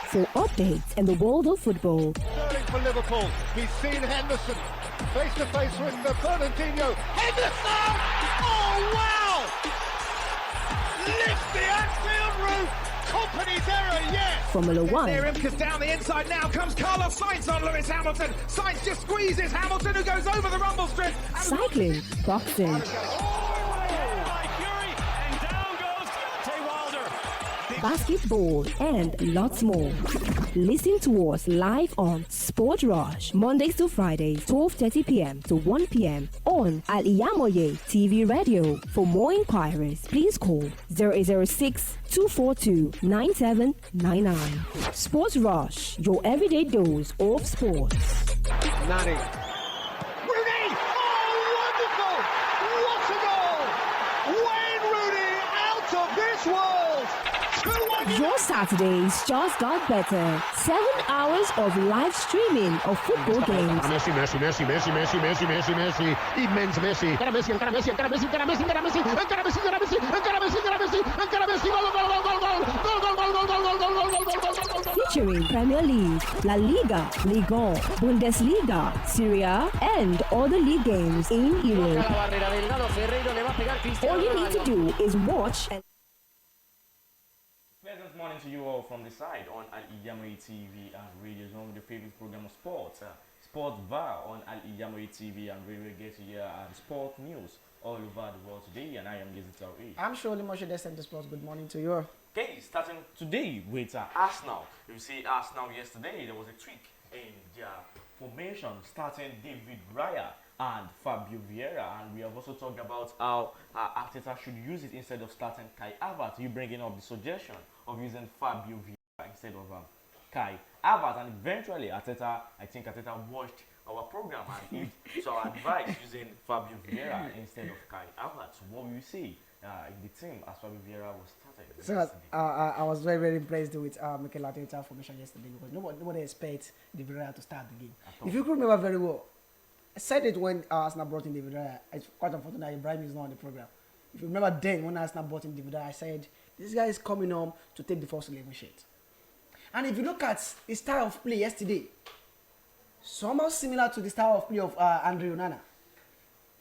for updates in the world of football. Sterling for Liverpool. He's seen Henderson face to face with Fernandinho. Henderson! Oh wow! Lifts the Anfield roof. Company's error, yes. Formula One. Near him, because down the inside now comes Carlos Sainz on Lewis Hamilton. Sainz just squeezes Hamilton, who goes over the rumble strip. Cycling, boxing, basketball, and lots more. Listen to us live on Sport Rush, Mondays to Fridays, 12:30 p.m. to 1 p.m. on Al-IyamoyeTv Radio. For more inquiries, please call 0806 242 9799. Sports Rush, your everyday dose of sports. Nani. Rooney! Oh, wonderful! What a goal! Wayne Rooney out of this world! Your Saturdays just got better. 7 hours of live streaming of football games. Messi. Immens Messi. Featuring Premier League, La Liga, Ligue 1, Bundesliga, Serie A, and other league games in Europe. All you need to do is watch and Pleasant morning to you all from the side on Al-IyamoyeTV and radio. It's one of the favorite program of sports. Sportville on Al-IyamoyeTV and radio get to hear sport news all over the world today. And I am Yazid. I'm surely Moshe Descent Sports. Good morning to you. Okay, starting today with Arsenal. You see, Arsenal yesterday, there was a tweak in their formation, starting David Raya and Fabio Vieira, and we have also talked about how Arteta should use it instead of starting Kai Havertz. You bringing up the suggestion of using Fabio Vieira instead of Kai Havertz, and eventually I think Arteta watched our program and he saw advice using Fabio Vieira instead of Kai Havertz. What will you see in the team as Fabio Vieira was started? So I was very, very impressed with Mikel Arteta formation yesterday, because nobody expects David Raya to start the game. If you could remember very well, I said it when Arsenal brought in David Raya. It's quite unfortunate that Ibrahim is not on the program. If you remember then, when Arsenal brought in David Raya, I said, this guy is coming home to take the first 11 shit. And if you look at his style of play yesterday, somehow similar to the style of play of Andre Onana.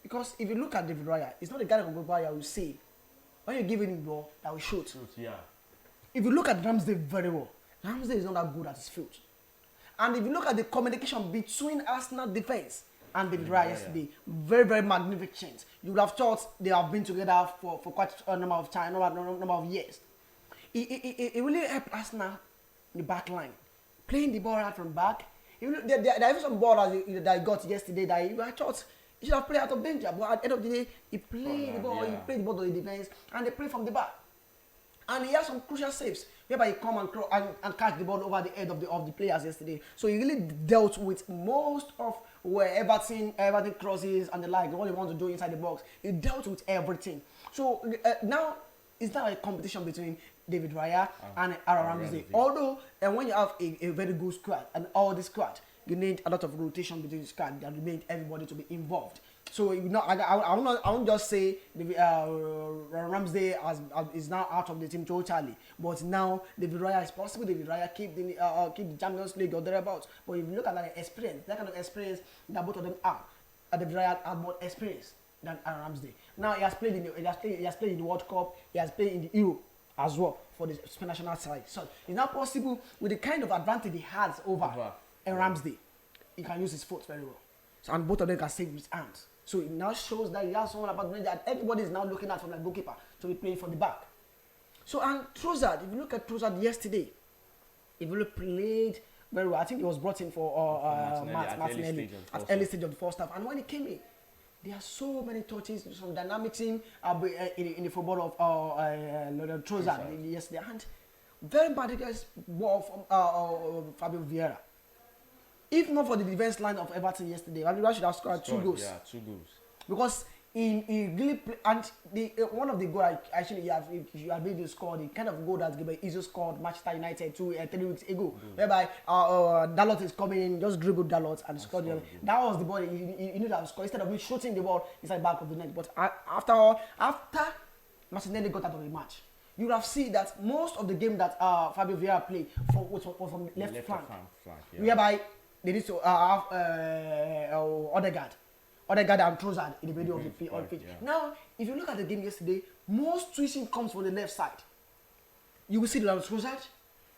Because if you look at David Raya, it's not the guy that can go by, I will say, when you give him the ball, that will shoot. Yeah. If you look at Ramsdale very well, Ramsdale is not that good at his field. And if you look at the communication between Arsenal defense and David Raya yesterday, very, very magnificent. You would have thought they have been together for quite a number of time, number of years. It really helped Arsenal in the back line, playing the ball out from back. There is some ball that he got yesterday that I thought he should have played out of danger, but at the end of the day, he played the ball, he played the ball to the defense, and they played from the back. And he has some crucial saves whereby he come and catch the ball over the head of the players yesterday. So he really dealt with most of where Everton crosses and the like, what he wants to do inside the box. He dealt with everything. So now it's not a competition between David Raya and Aaron Ramsey. Although when you have a very good squad and all the squad, you need a lot of rotation between the squad that need everybody to be involved. So I won't just say Ramsey is now out of the team totally, but now David Raya is possible. David Raya keep the Champions League or thereabouts. But if you look at that experience, that kind of experience that both of them are, David Raya has more experience than Ramsey. Now he has played in the World Cup. He has played in the Euro as well for the Spain national side. So it's now possible with the kind of advantage he has over Ramsey. He can use his foot very well. So, and both of them can save his hands. So it now shows that he has someone about that everybody is now looking at from the goalkeeper to be playing from the back. So, and Trossard, if you look at Trossard yesterday, he really played very well. I think he was brought in for Martinelli at early stage of the first half. And when he came in, there are so many touches, some dynamics in the football of Trossard yesterday. And very bad against ball from Fabio Vieira. If not for the defense line of Everton yesterday, Fabio should have scored 2 goals. Yeah, 2 goals. Because he really play, and one of the goals actually you have been scored, the kind of goal that Izzo scored Manchester United 3 weeks ago, whereby Dalot is coming in, just dribbled Dalot and scored. That was the ball he knew that scored instead of him shooting the ball inside the back of the net. But after Martinelli got out of the match, you will have seen that most of the game that Fabio Vieira played was from the left flank. Yeah. Whereby they need to have Odegaard and Trossard in the middle of the pitch. Yeah. Now, if you look at the game yesterday, most switching comes from the left side. You will see the Trossard,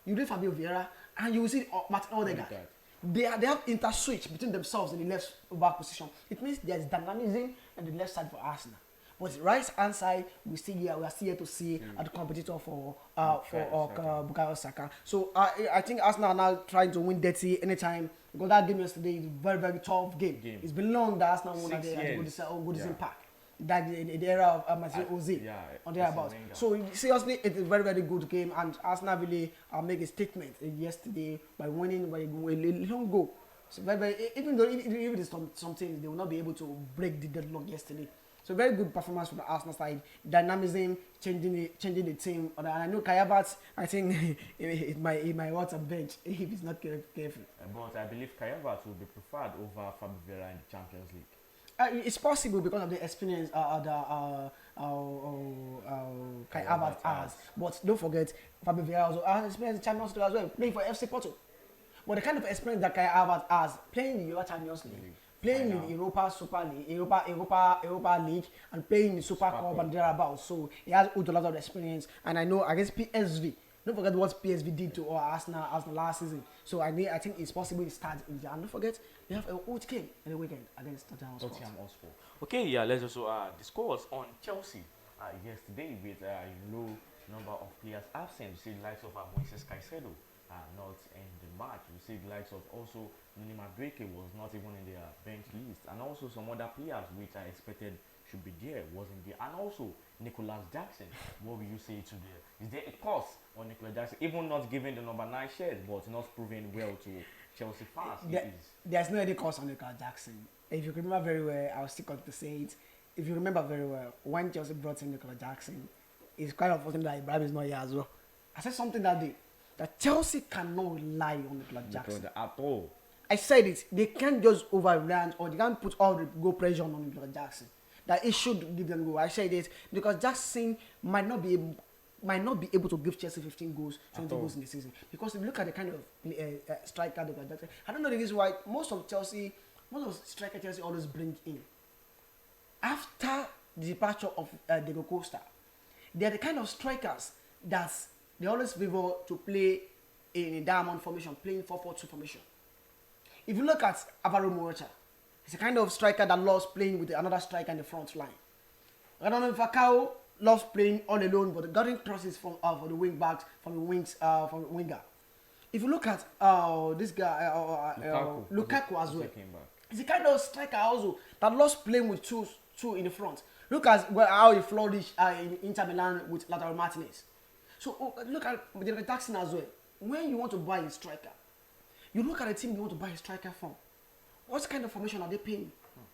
you will see Fabio Vieira, and you will see Martin Odegaard. They have inter-switch between themselves in the left back position. It means there is dynamism on the left side for Arsenal. But the right hand side, we are still here to see the competitor for Bukayo Saka. So I think Arsenal are now trying to win dirty anytime, because that game yesterday is a very, very tough game. It's been long that Arsenal won at the Goodison Park. That the era of Mazin Ozil on thereabout. So seriously, it's a very, very good game, and Arsenal really make a statement yesterday by winning by a long goal. So very, very, even though it is something they will not be able to break the deadlock yesterday. So very good performance from the Arsenal side. Dynamism, changing the team. And I know Kai Havertz, I think it might want a bench if he's not careful. But I believe Kai Havertz will be preferred over Fabio Vieira in the Champions League. It's possible because of the experience Kai Havertz has. But don't forget, Fabio Vieira also has experience in Champions League as well, playing for FC Porto. But the kind of experience that Kai Havertz has, playing in the Europa Champions League, playing in Europa Super League, Europa League, and playing in Super Cup and thereabouts. So he has a lot of experience. And I know against PSV, don't forget what PSV did to Arsenal last season. So I think it's possible to start in there. And don't forget, they have a huge game in the weekend against Tottenham Hotspur. Okay, yeah, let's also the score was on Chelsea yesterday with a low number of players absent. You see the likes of Moises Caicedo not in the match. You see the likes of also Nini Madueke was not even in their bench list, and also some other players which I expected should be there wasn't there, and also Nicholas Jackson. What will you say to there? Is there a cost on Nicholas Jackson, even not giving the number 9 shirt, but not proving well to Chelsea fans? There's no any cost on Nicholas Jackson. If you remember very well, I was still going to say it. If you remember very well, when Chelsea brought in Nicholas Jackson, it's quite unfortunate that Ibrahim is not here as well. I said something that day, that Chelsea cannot rely on Nicholas Jackson at all. I said it. They can't just overrun, or they can't put all the goal pressure on Nicholas Jackson. That it should give them goal. I said it because Jackson might not be able to give Chelsea 15 goals, 20 goals in the season. Because if you look at the kind of striker Nicholas Jackson, I don't know the reason why most of striker Chelsea always bring in after the departure of Diego Costa. They are the kind of strikers that they always favor to play in a diamond formation, playing 4-4-2 formation. If you look at Alvaro Morata, he's a kind of striker that loves playing with another striker in the front line. Radamel Falcao loves playing all alone, but getting crosses from the wing backs, from the winger. If you look at this guy, Lukaku as well, he's a kind of striker also that loves playing with two in the front. Look at how he flourished in Inter Milan with Lautaro Martinez. So look at Jackson as well. When you want to buy a striker, you look at the team you want to buy a striker from. What kind of formation are they playing?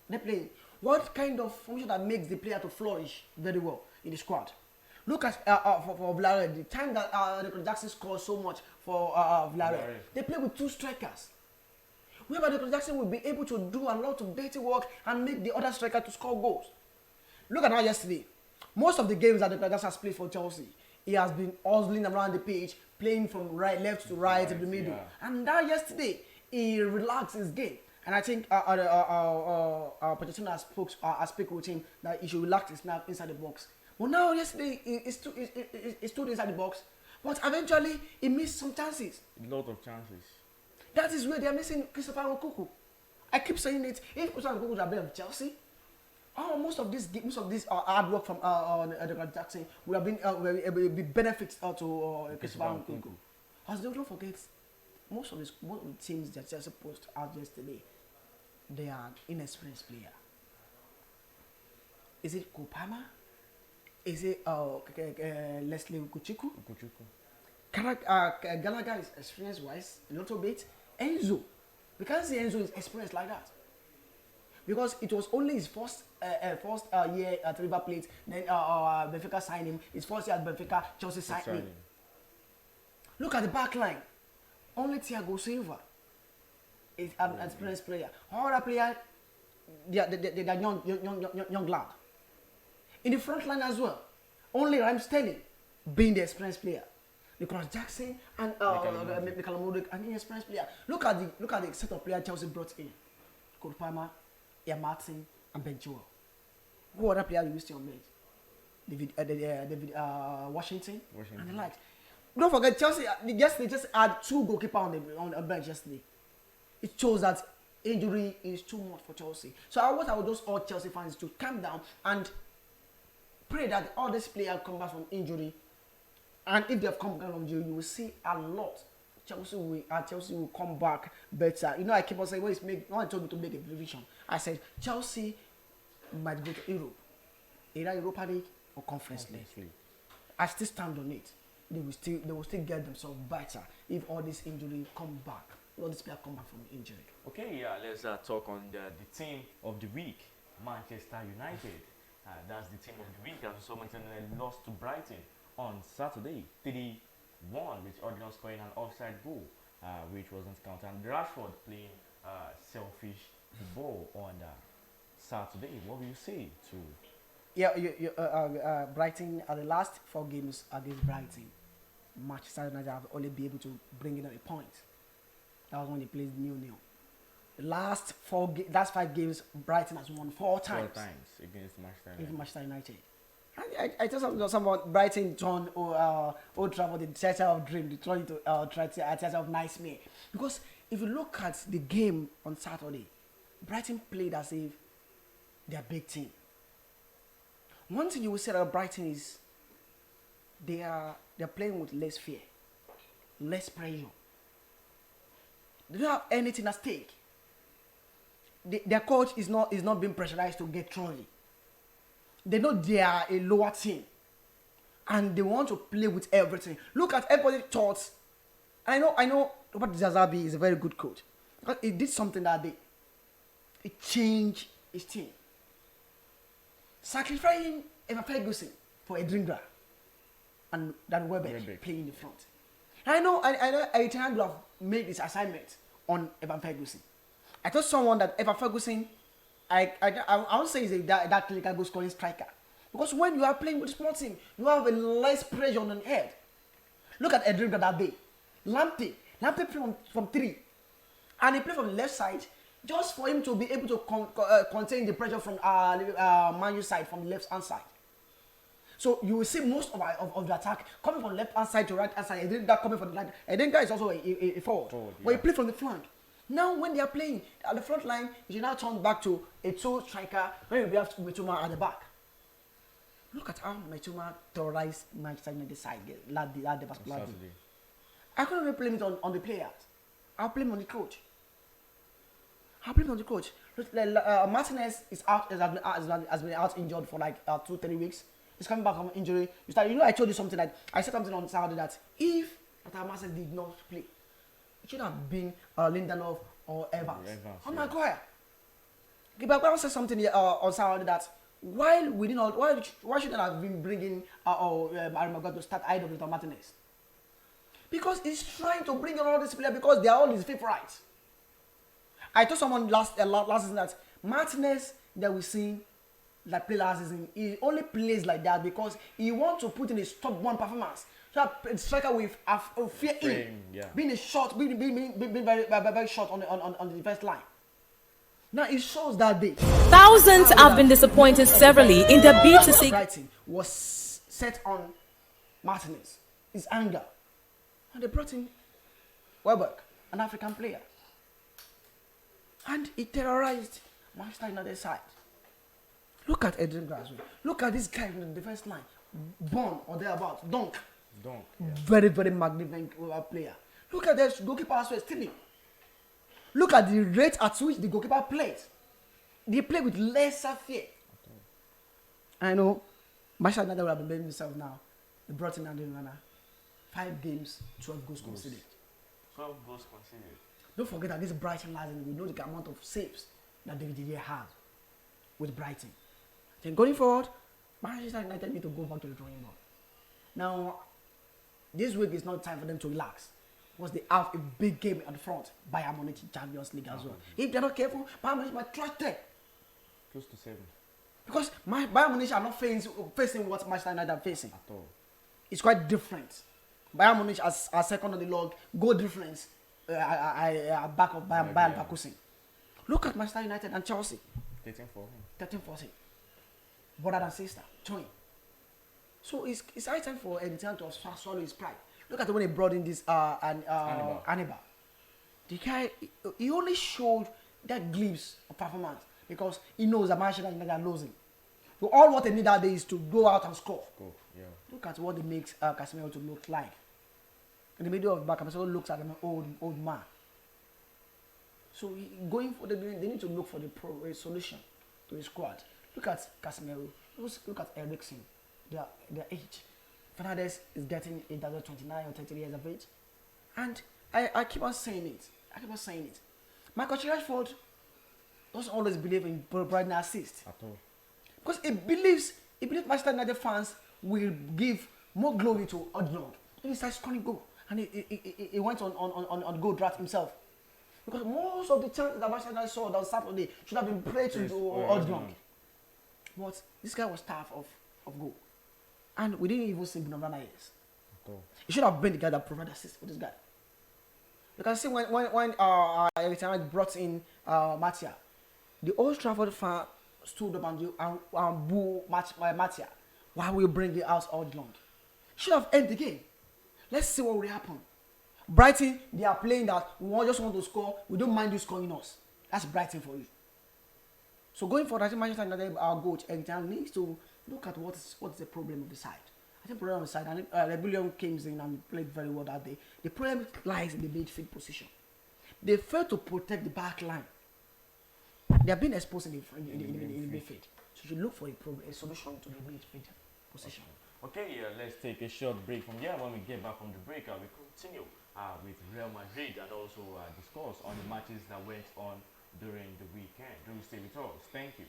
They're playing. What kind of formation that makes the player to flourish very well in the squad? Look at for Villarreal, the time that Nicholas Jackson scored so much for Villarreal. They play with 2 strikers. Whereby Nicholas Jackson will be able to do a lot of dirty work and make the other striker to score goals. Look at how yesterday, most of the games that Nicholas Jackson has played for Chelsea, he has been hustling around the pitch, playing from left to right in the middle. Yeah. And now yesterday, he relaxed his game. And I think Pochettino has spoke with him that he should relax his snap inside the box. But now yesterday, he stood inside the box. But eventually, he missed some chances. A lot of chances. That is where they are missing Christopher Nkunku. I keep saying it. If Christopher Nkunku would have been of Chelsea, most of this hard work from Jackson would have been be benefits to Christopher Nkunku. As don't forget, most of the teams that Chelsea posted out yesterday, they are inexperienced player. Is it Kopama? Is it Leslie Kuchiku? Gallagher is experience-wise a little bit. Enzo, we can't say Enzo is experienced like that. Because it was only his first year at River Plate, then Benfica signed him. His first year at Benfica, Chelsea signed him. Look at the back line. Only Thiago Silva is an experienced player. All other players, they are young lad. In the front line as well, only Raheem Sterling being the experienced player. Nicholas Jackson and Michael Modric and inexperienced player. Look at the set of players Chelsea brought in: Cole Palmer, Ian Martin, and Ben Chilwell. Who other player you used to on bench? David Washington and the like. Don't forget Chelsea. They just had 2 goalkeepers on the bench yesterday. It shows that injury is too much for Chelsea. So what I would just urge Chelsea fans to calm down and pray that all these players come back from injury. And if they have come back from injury, you will see a lot. Chelsea will come back better. You know, I keep on saying when I told me to make a prediction, I said Chelsea might go to Europe, either Europa League or Conference League. I still stand on it. They will still get themselves better if all this injury come back. All these players come back from injury. Okay, let's talk on the team of the week, Manchester United. That's the team of the week. As Southampton lost to Brighton on Saturday, 3-1, with Ordinal scoring an offside goal, which wasn't counted. And Rashford playing selfish ball on Saturday. What will you say to? Brighton are the last 4 games against Brighton. Manchester United have only been able to bring in a point. That was when they played 0-0. The last 5 games, Brighton has won 4 times. 4 times against Manchester United. I tell someone Brighton turned Old Trafford the theatre of dream. They turned into theatre of nightmare. Because if you look at the game on Saturday, Brighton played as if they're a big team. One thing you will say about Brighton is they're playing with less fear, less pressure. They don't have anything at stake. Their coach is not being pressurized to get trophy. They know they are a lower team, and they want to play with everything. Look at everybody thought. I know Robert Zazabi is a very good coach, but he did something that day. It changed his team. Sacrificing Evan Ferguson for Edringra and Dan Weber playing in the front. I know Eric would have made this assignment on Evan Ferguson. I told someone that Evan Ferguson, I won't say he's that clinical goal scoring striker. Because when you are playing with a small team, you have a less pressure on your head. Look at Edringa that day. Lamptey played from 3. And he played from the left side just for him to be able to contain the pressure from Man U side, from the left hand side. So you will see most of the attack coming from left hand side to right hand side. Edringa coming from the right. Edringa is also a forward. But he played from the flank. Now when they are playing at the front line, you should now turn back to a 2 striker when you have Mitoma at the back. Look at how Mitoma terrorized Manchester United side that particular day. I couldn't even blame it on the players. I'll blame on the coach. Martinez is out, has been out injured for like 2-3 weeks. He's coming back from injury. I told you something like I said something on Saturday that if Martinez did not play, it should have been Lindelof or Evans. Oh my God! But I said something on Saturday that why shouldn't I have been bringing Maguire to start either with Martinez? Because he's trying to bring in all these players because they are all his favorites. I told someone last season that Martinez that we see that play last season, he only plays like that because he wants to put in his top 1 performance. So a striker with a fear in, being very short on the defense line. Now it shows that day. Thousands have been disappointed severally in the bid to see. Brighton was set on Martinez, his anger, and they brought in Welbeck, an African player, and he terrorized Manchester United side. Look at Edringa as well. Look at this guy from the defense line, born or thereabouts, Dunk. Very, very magnificent player. Look at the goalkeeper as well, stealing. Look at the rate at which the goalkeeper plays. They play with lesser fear. I know Manchester United will have been blaming themselves now. They brought in Andy Onana. 5 games, 12 goals conceded. 12 goals conceded. Don't forget that this Brighton last season, we know the amount of saves that David De Gea has with Brighton. Then going forward, Manchester United need to go back to the drawing board. Now, this week is not time for them to relax because they have a big game at the front. Bayern Munich Champions League as well. If they're not careful, Bayern Munich might trash them. Close to 7. Because Bayern Munich are not facing what Manchester United are facing. At all. It's quite different. Bayern Munich as second on the log, goal difference back of Bayern Leverkusen. Look at Manchester United and Chelsea. 13-14. Brother and sister, join. So it's high time for Eddie to swallow his pride. Look at the when he brought in this Hannibal. The guy, he only showed that glimpse of performance because he knows that Manchester United are losing. So all what they need that day is to go out and score. Look at what they make Casemiro to look like. In the middle of the back, Casemiro looks at an old man. So going for they need to look for a solution to his squad. Look at Casemiro. Look at Eriksen. Their age. Fernandes is getting either 29 or 30 years of age. And I keep on saying it. Michael Rashford doesn't always believe in providing assist. At all. Because he believes Manchester United fans will give more glory to Odilon. He started scoring goal. And he went on goal draft himself. Because most of the chances that Manchester United saw on Saturday should have been played to Odilon. But this guy was tough of goal. And we didn't even see Bruno Fernandes. He should have been the guy that provided assist for this guy. You can see when every time I brought in Matia, the Old Trafford fan stood up and boo Matia. Why will you bring it out all long? Should have ended the game. Let's see what will happen. Brighton, they are playing that we just want to score. We don't mind you scoring us. That's Brighton for you. So going forward, I think Manchester United, our coach, needs to look at what's the problem of the side. I think the problem of the side, and Rebellion came in and played very well that day. The problem lies in the midfield position. They fail to protect the back line. They have been exposed in the midfield. So you look for a solution to the midfield position. Okay, let's take a short break from here. When we get back from the break, we continue with Real Madrid and also discuss on the matches that went on during the weekend. Do stay with us. Thank you.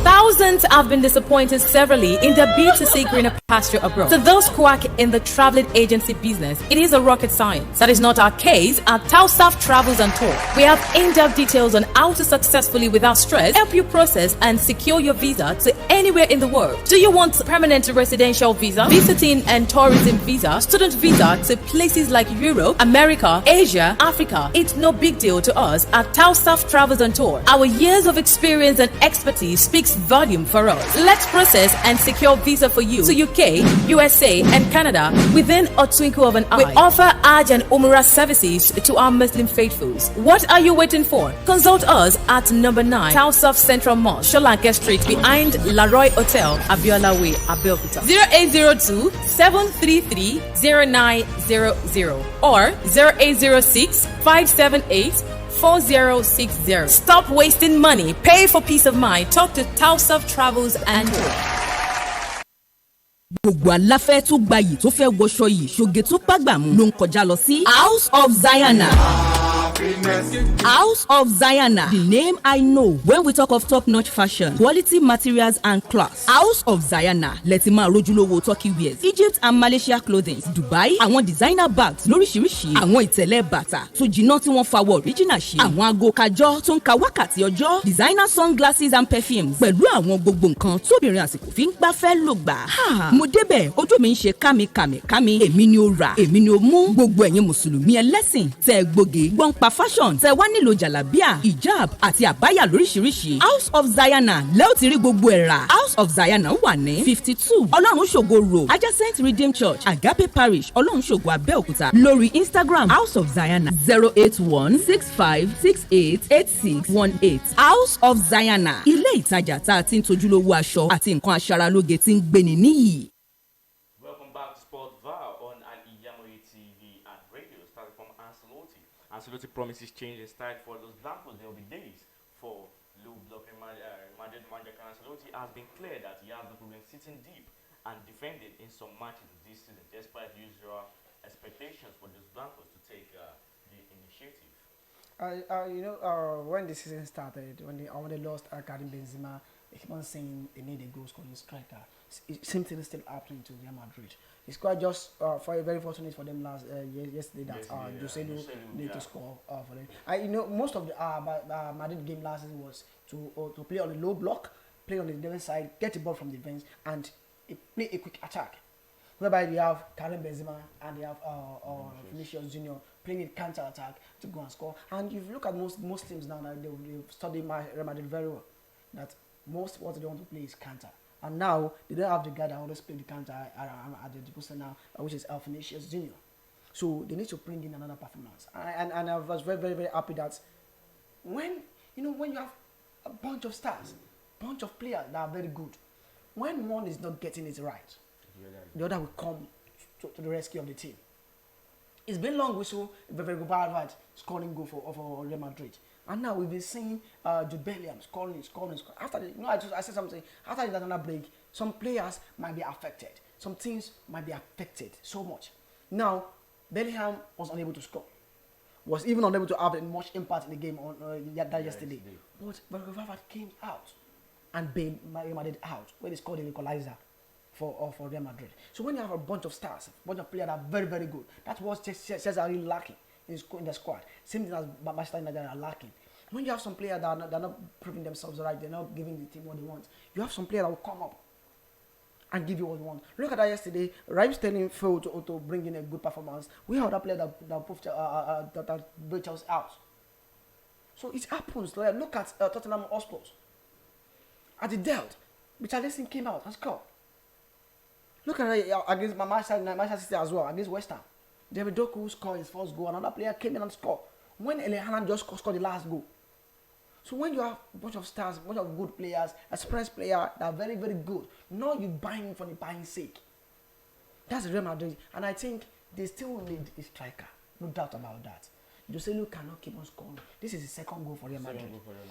Thousands have been disappointed severally in their bid to seek greener pasture abroad. To those quack in the traveling agency business, it is a rocket science. That is not our case at Taoheed Travels and Tour. We have in-depth details on how to successfully, without stress, help you process and secure your visa to anywhere in the world. Do you want permanent residential visa, visiting and tourism visa, student visa to places like Europe, America, Asia, Africa? It's no big deal to us at Taoheed Travels and Tour. Our years of experience and expertise speaks volume for us. Let's process and secure visa for you to UK, USA, and Canada within a twinkle of an eye. We offer Hajj and Umrah services to our Muslim faithfuls. What are you waiting for? Consult us at number 9 Taoheed Central Mosque, Sholanke Street, behind Laroy Hotel, Abiola Way, Abeokuta. 0802 733 0900 or 0806 578 4060. Stop wasting money. Pay for peace of mind. Talk to Taoheed Travels and Tour. Gbogbo aláfẹ́ tó gbayì tó fẹ́ wọṣọ yìí ṣoge tó bágbàmú ló ń kọjá lọ sí House of Zayana. House of Zayana, the name I know when we talk of top-notch fashion, quality materials and class. House of Zayana, lẹ́tí máa rójúlówó Turkey wears, Egypt and Malaysia clothing, Dubai, àwọn designer bags lóríṣiríṣi, àwọn ìtẹ̀lẹ̀ bàtà tó jiná tí wọ́n fawọ́ original ṣe, àwọn aago kájọ́ tó ń ka wákàtí ọjọ́, designer sunglasses and perfumes, pẹ̀lú àwọn gbogbo nǹkan tóbìnrin àsìkò fi ń gbafẹ́ lò gbà. Mo débẹ̀, ojú mi ń ṣe kámi, èmi ni ó rà, èmi ni ó mú. Gbogbo ẹ̀yin mùsùlùmí ẹlẹ́sìn tẹ́ gbòógì gbọ́n pa fashion tẹ́ wá nílò jàlábíà, hijab àti àbáyà lóríṣiríṣi. House of Zayana lẹ́ò ti rí gbogbo ẹ̀ rà. House of Zayana wà ní 52 Ọlọ́run ṣògo road, adjacent Redeemed Church, Agape Parish, Ọlọ́run ṣògo Abẹ́òkúta. Lórí Instagram, House of Zayana 08165688618. House of Zayana, ilé ìtajà tá a ti ń tojúlówó aṣọ àti nǹkan aṣaralóge tí ń gbéni níyì. Welcome back to Sportville on Al-IyamoyeTv and radio, starting from Ancelotti. Ancelotti promises change in style for Los Blancos. There will be days for low block Madrid manager Ancelotti has been clear that he has no problem sitting deep and defending in some matches this season, despite usual expectations for Los Blancos to take the initiative. When the season started, when they lost Karim Benzema, they keep on saying they need a goal scoring striker. Same thing is still happening to Real Madrid. It's quite just very fortunate for them yesterday that Joselu need to score for them. Most of the Madrid game last season was to play on the low block, play on the defense side, get the ball from the defense, and play a quick attack. whereby they have Karim Benzema and they have Vinicius Junior playing in counter attack to go and score. And if you look at most teams now, they study Real Madrid very well. That most what they want to play is counter. And now they don't have the guy that always play the counter at the poster now, which is Vinicius Junior. So they need to bring in another performance. And I was very, very, very happy that when you have a bunch of stars, bunch of players that are very good, when one is not getting it right, the other will come to the rescue of the team. It's been long whistle, very good bad scoring goal for Real Madrid. And now we've been seeing Jude Bellingham scoring. After I said something. After the another break, some players might be affected. Some teams might be affected so much. Now, Bellingham was unable to score. Was even unable to have much impact in the game yesterday. But Bernardo came out and bailed Real Madrid out when they scored the equalizer for Real Madrid. So when you have a bunch of stars, a bunch of players that are very, very good, that's what Chelsea are really lacking in the squad. Same thing as Manchester United are lacking. When you have some players that are not proving themselves right, they're not giving the team what they want. You have some players that will come up and give you what you want. Look at that yesterday. Raheem Sterling failed to bring in a good performance. We have that player that proved that beat us out. So it happens. Look at Tottenham Hotspur. At the Delt, Richarlison came out and scored. Look at it against Manchester City as well, against West Ham. David Doku scored his first goal. Another player came in and scored. When Erling Haaland just scored the last goal. So when you have a bunch of stars, a bunch of good players, experienced players that are very, very good, not you buying for the buying sake. That's Real Madrid. And I think they still need a striker. No doubt about that. Joselu cannot keep on scoring. This is the second goal for Real Madrid.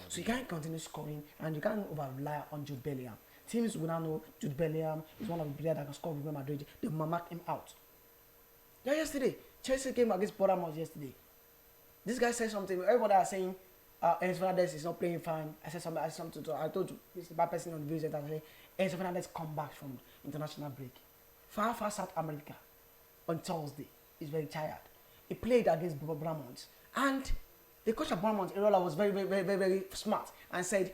So you can't continue scoring and you can't over-rely on Jude Bellingham. Teams will now know Jude Bellingham is one of the players that can score with Real Madrid. They will mark him out. Yeah, yesterday, Chelsea came against Bournemouth yesterday. This guy said something. Everybody are saying Enzo Fernandez is not playing fine. I said something. I told you, this is the bad person on the video that said Enzo Fernandez come back from international break. Far South America on Thursday. He's very tired. He played against Bournemouth. And the coach of Bournemouth, Irola, was very, very, very, very, very smart and said,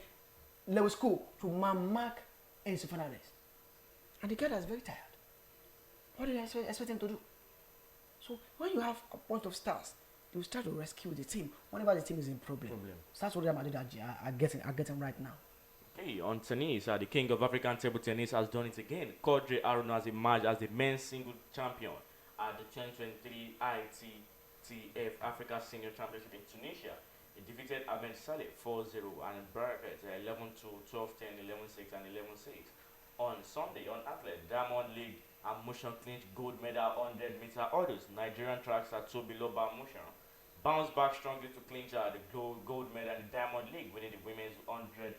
Lewis Cool to mark Enzo Fernandez. And the guy is very tired. What did I expect him to do? So when you have a bunch of stars, they will start to rescue the team whenever the team is in problem. So that's what Real Madrid are getting right now. Okay, on tennis, the king of African table tennis has done it again. Quadri Haruna has emerged as the men's single champion at the 2023 ITTF Africa Senior Championship in Tunisia. He defeated Ahmed Saleh 4-0 and Barakat 11-2, 12-10, 11-6 and 11-6. On Sunday, on Athlete, Diamond League and Motion clinched gold medal 100-meter hurdles. Nigerian tracks are two below by Motion. Bounced back strongly to clinch the gold medal in the Diamond League, winning the women's 100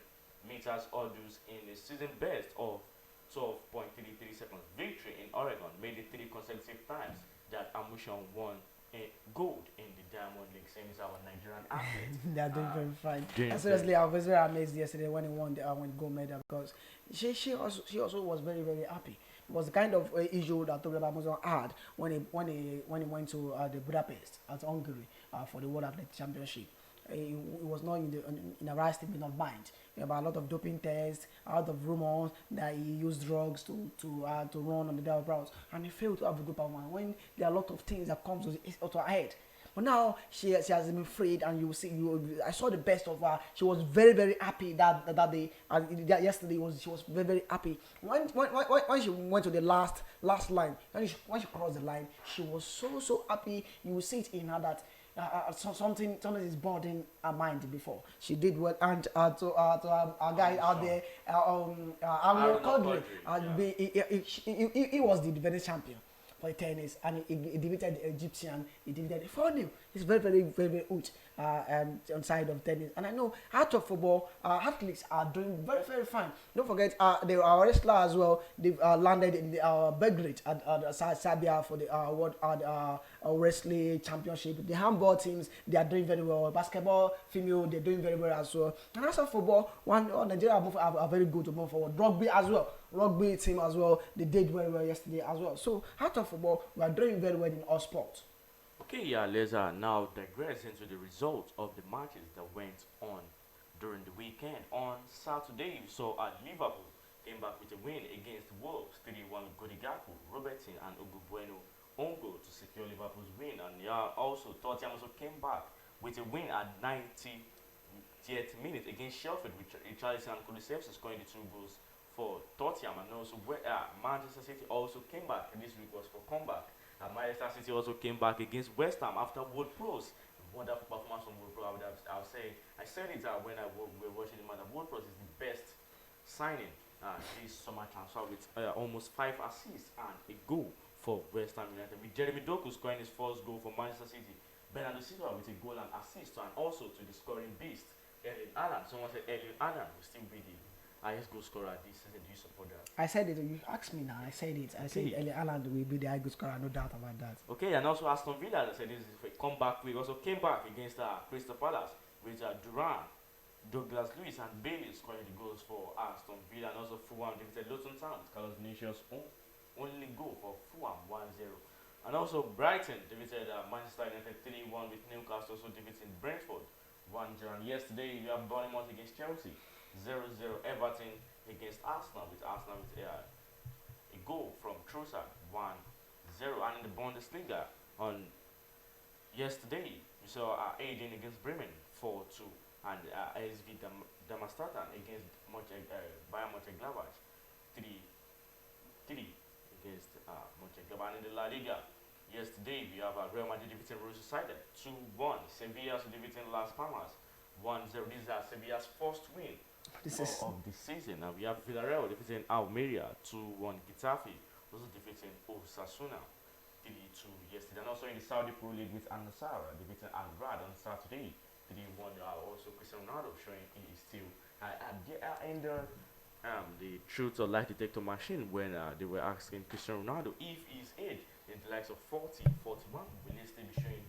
meters hurdles in a season best of 12.33 seconds. Victory in Oregon made it 3 consecutive times that Amushan won gold in the Diamond League. Same as our Nigerian athletes. They are doing very fine. Seriously, I was very amazed yesterday when he won the gold medal because she also was very, very happy. It was the kind of issue that Tobi Amazon had when he went to the Budapest at Hungary for the World Athletics Championship. He was not in a right state of mind. About a lot of doping tests, a lot of rumors that he used drugs to run on the double routes, and he failed to have a good performance. When there are a lot of things that comes to her head, but now she has been freed, and I saw the best of her. She was very, very happy that day. Yesterday she was very, very happy. When she went to the last line, when she crossed the line, she was so happy. You will see it in her that. Something is bothering her mind before. She did well, and to our guy out there, he was the defending champion for tennis, and he defeated the Egyptian. He defeated the foreigner. He's very, very, very, very good on side of tennis. And I know out of football, athletes are doing very, very fine. Don't forget, our wrestler as well. They've landed in the Belgrade at Serbia for the World Wrestling Championship. The handball teams, they are doing very well. Basketball, female, they're doing very well as well. And also football, Nigeria are very good to move forward. Rugby as well. Rugby team as well, they did very well yesterday as well. So out of football, we are doing very well in all sports. Okay, yeah, let's now digress into the results of the matches that went on during the weekend. On Saturday, we saw Liverpool came back with a win against Wolves 3-1 with Godigaku, Robertson and Ogubueno on goal to secure Liverpool's win. And also Tottenham also came back with a win at 90th minute against Sheffield with Richarlison and Kulusevski scoring the 2 goals for Tottenham. And also Manchester City also came back, and this week was for comeback. Manchester City also came back against West Ham after Wood Pros. Wonderful performance from Wood Pro. I said it when we were watching the match. Wood Pros is the best signing this summer transfer with almost 5 assists and a goal for West Ham United, with Jeremy Doku scoring his first goal for Manchester City, Bernardo Silva with a goal and assist, and also to the scoring beast Erling Haaland. Someone said Erling Haaland will still be the highest goal scorer this season. Do you support that? I said it. You asked me now. I said it. I said Erling Haaland will be the highest goal scorer. No doubt about that. Okay, and also Aston Villa, I said this is a comeback week. Also came back against Crystal Palace with Duran, Douglas Luiz and Bailey scoring the goals for Aston Villa. And also Fulham defeated Luton Town. Carlos Vinicius only goal for Fulham 1-0. And also Brighton defeated Manchester United 3-1 with Newcastle also defeating Brentford 1-0. And yesterday we have Bournemouth against Chelsea 0-0. Everton against Arsenal with a goal from Trossard 1-0. And in the Bundesliga on yesterday we saw Aiden against Bremen 4-2, and ASV Damastatan against Bayern Mönchengladbach 3-3 against Mönchengladbach. And in the La Liga yesterday we have Real Madrid defeating Real Sociedad 2-1. Sevilla defeating Las Palmas 1-0. This is Sevilla's first win of the season. Now we have Villarreal defeating Almeria 2-1. Getafe also defeating Osasuna 3-2 yesterday. And also in the Saudi Pro League with Al-Nassr defeating Al-Rad on Saturday 3-1. Also Cristiano Ronaldo showing he is still in the truth or lie detector machine when they were asking Cristiano Ronaldo if his age in the likes of 40, 41 will he still be showing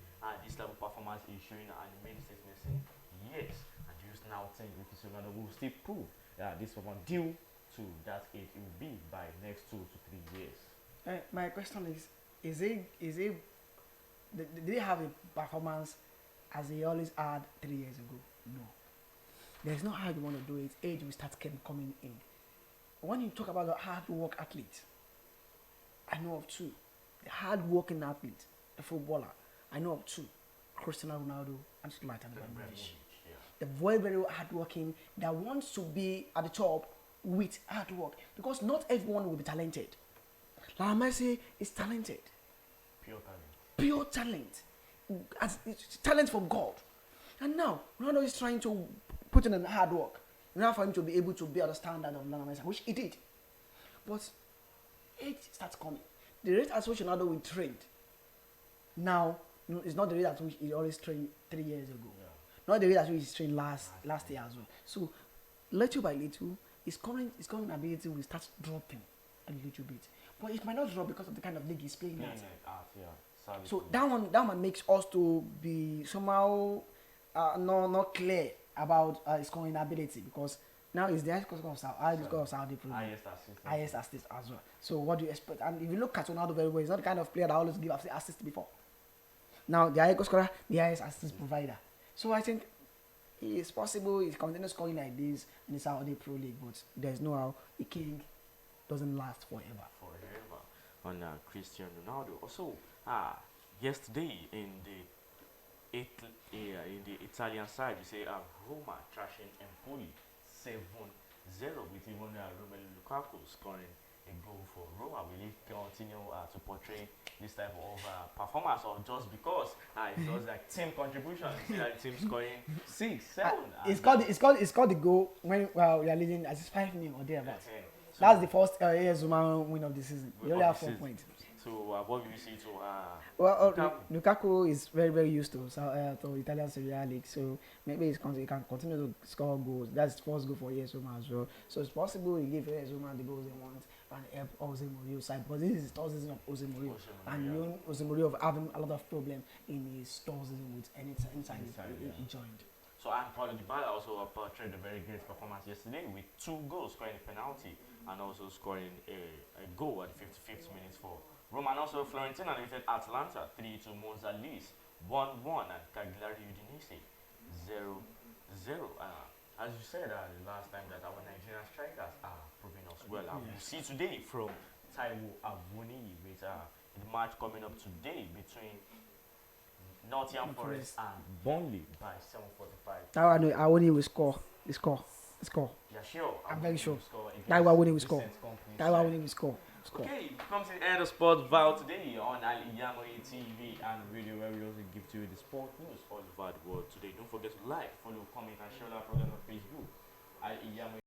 this level of performance he's showing, and he made a statement saying yes, and you now think Cristiano Ronaldo will still prove this performance due to that age it will be by next 2 to 3 years. My question is did they have a performance as he always had 3 years ago? No. There's no how you want to do it. Age will start coming in. When you talk about the hard work athlete, I know of 2. The hard working athlete, a footballer, I know of 2. Cristiano Ronaldo and Zlatan Ibrahimovic. The very, very hard working that wants to be at the top with hard work, because not everyone will be talented. Like Messi is talented. Pure talent. It's talent from God. And now Ronaldo is trying to put in hard work now for him to be able to be at the standard of Lionel Messi, which he did. But age starts coming. The rate at which Ronaldo will train now is not the rate at which he always trained 3 years ago. Yeah. Not the rate at which he trained last year as well. So little by little, his current ability will start dropping a little bit. But it might not drop because of the kind of league he's playing at. So that one makes us to be somehow not clear about his current ability, because now he's the highest score of Saudi Pro League. Highest assist as well. So what do you expect? And if you look at Ronaldo very well, he's not the kind of player that always give assist before. Now the highest scorer, the highest assist provider. So I think it's possible he continues scoring like this in the Saudi Pro League, but there's no how the king doesn't last forever. On Cristiano Ronaldo. Also, yesterday in the Italian side, you say Roma trashing Empoli 7-0 with even Romelu Lukaku scoring a goal for Roma. Will he continue to portray this type of performance, or just because it does like team contribution? You see that team scoring 6, 7. It's called the goal when we are leading as 5-0 or thereabouts. That's the first Zuma win of the season. You only have 4 points. So what do you see to Lukaku is very, very used to Italian Serie A league, so maybe he can continue to score goals. That's his first goal for Zuma as well. So it's possible he give Zuma the goals he wants and help Jose Mourinho side, because this is the third season of Jose Mourinho, and you know Jose Mourinho having a lot of problem in his third season with inside he joined. So and Paulo Dybala also portrayed a very great performance yesterday with 2 goals, scoring a penalty and also scoring a goal at the 55th minute for Roma. And also Fiorentina defeated Atalanta 3-2, Monza Leeds 1-1, and Cagliari Udinese 0-0. As you said the last time, that our Nigerian strikers are proving us as well. And we'll see today from Taiwo Avuni with the match coming up today between Nottingham Forest and Burnley by 7:45. Awoni will score. He score. Yeah, sure. I'm very sure. That Awoni will score. Awoni will score. Okay, it comes to the end of Sportville today on Al-IyamoyeTv and radio, where we also give to you the sport news all over the world today. Don't forget to like, follow, comment, and share our program on Facebook. Al-Iyamoye